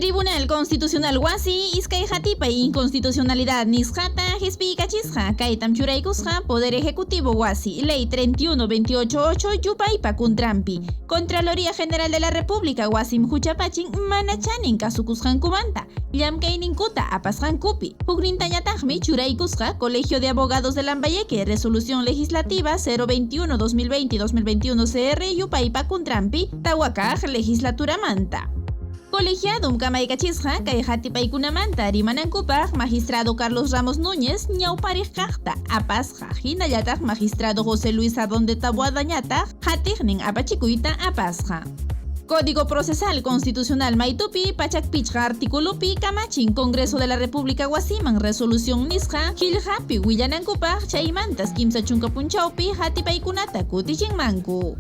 Tribunal Constitucional Wasi iskay hatipay inconstitucionalidad nisqata hisp'ikachisqa kaytam churaykusqa Poder Ejecutivo Wasi Ley 31288 yupaypa kuntrampi. Contraloría General de la República wasim huchapachin mana chanin kasukusqankumanta llamkayninkuta apasqankupi. Huknintañataqmi churaykusqa Colegio de Abogados de Lambayeque Resolución Legislativa 021-2020-2021 CR yupaypa kuntrampi tawakaq legislaturamanta. Colegiadum kamaykachisqa kay hatipaykunamanta rimanankupaq Magistrado Carlos Ramos Núñez ñawpariq kaqta apasqa hinallataq Magistrado José Luis Ardón de Taboadañataq hatiqnin apachikuyta apasqa. Código Procesal Constitucional maytupi pachakpichqa articulupi kamachin Congreso de la República Wasiman Resolución nisqa qillqapi willanankupaq chaymantas kimsa chunka punchawpi hatipaykunata kutichinmanku.